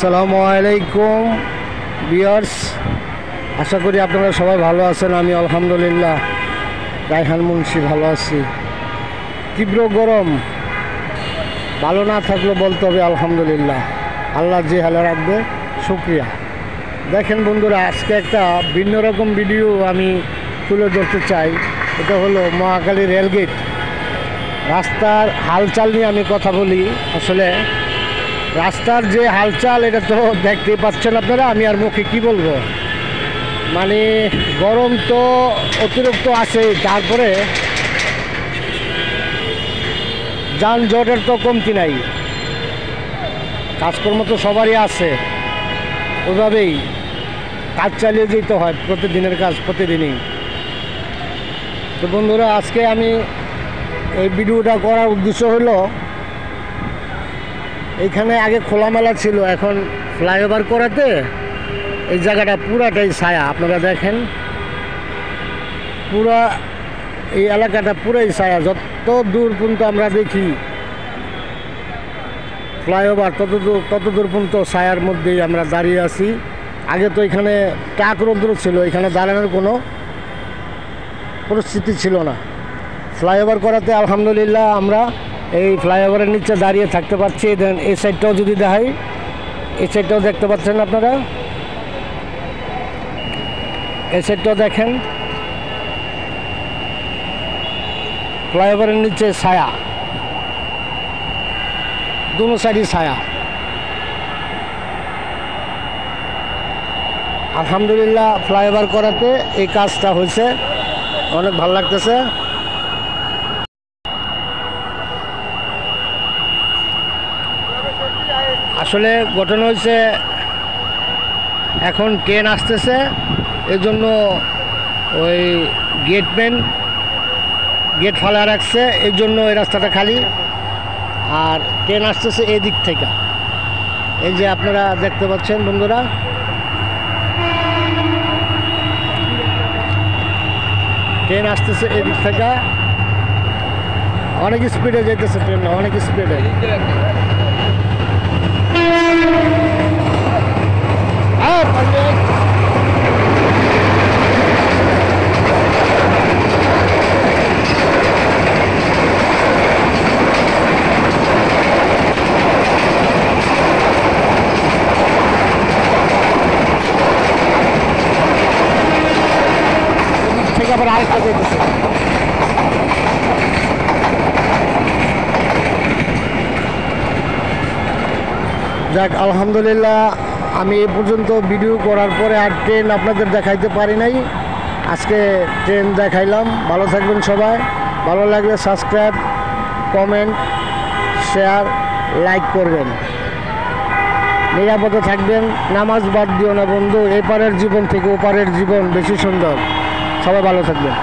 আসসালামু আলাইকুম ভিউয়ার্স, আশা করি আপনারা সবাই ভালো আছেন। আমি আলহামদুলিল্লাহ রায়হান মুন্সি ভালো আছি। তীব্র গরম, ভালো না থাকলেও বলতে হবে আলহামদুলিল্লাহ। আল্লাহ যে হালে রাখবে শুকরিয়া। দেখেন বন্ধুরা, আজকে একটা ভিন্ন রকম ভিডিও আমি তুলে ধরতে চাই। এটা হলো মহাখালী রেলগেট রাস্তার হালচাল নিয়ে আমি কথা বলি। আসলে রাস্তার যে হালচাল এটা তো দেখতেই পাচ্ছেন আপনারা, আমি আর মুখে কি বলবো। মানে গরম তো অতিরিক্ত আছে, তারপরে যানজটের তো কমতি নাই। কাজকর্ম তো সবারই আছে, ওইভাবেই কাজ চালিয়ে যেতে হয়, প্রতিদিনের কাজ প্রতিদিনই। তো বন্ধুরা, আজকে আমি এই ভিডিওটা করার উদ্দেশ্য হলো, এইখানে আগে খোলামেলা ছিল, এখন ফ্লাইওভার করাতে এই জায়গাটা পুরাটাই ছায়া। আপনারা দেখেন, পুরা এই এলাকাটা পুরাই ছায়া। যত দূর পর্যন্ত আমরা দেখি ফ্লাইওভার, তত দূর পর্যন্ত ছায়ার মধ্যেই আমরা দাঁড়িয়ে আছি। আগে তো এখানে ট্রাক রৌদ্র ছিল, এখানে দাঁড়ানোর কোনো পরিস্থিতি ছিল না। ফ্লাইওভার করাতে আলহামদুলিল্লাহ আমরা এই ফ্লাইওভারের নিচে দাঁড়িয়ে থাকতে পারছি। দেন এই সাইডটাও যদি দেখাই, এই সাইডটাও দেখতে পাচ্ছেন আপনারা, এই সাইডটাও দেখেন। ফ্লাইওভারের নিচে ছায়া, দুনো সাইডই ছায়া। আলহামদুলিল্লাহ ফ্লাইওভার করাতে এই কাজটা হয়েছে, অনেক ভালো লাগতেছে। আসলে ঘটনা হয়েছে, এখন ট্রেন আসতেছে, এই জন্য ওই গেটম্যান গেট ফালা রাখছে, এই জন্য এই রাস্তাটা খালি। আর ট্রেন আসতেছে এই দিক থেকে, এই যে আপনারা দেখতে পাচ্ছেন বন্ধুরা, ট্রেন আসতেছে এই দিক থেকে। অনেক স্পিডে যাইতেছে ট্রেন, অনেক স্পিডে। আবার আরেকটা যেতেছে। যাক আলহামদুলিল্লাহ, আমি এ পর্যন্ত ভিডিও করার পরে আর ট্রেন আপনাদের দেখাইতে পারি নাই। আজকে ট্রেন দেখাইলাম। ভালো থাকবেন সবাই, ভালো লাগলে সাবস্ক্রাইব, কমেন্ট, শেয়ার, লাইক করবেন। নিরাপদে থাকবেন, নামাজ বাদ দিও না বন্ধু। এপারের জীবন থেকে ওপারের জীবন বেশি সুন্দর। সবাই ভালো থাকবেন।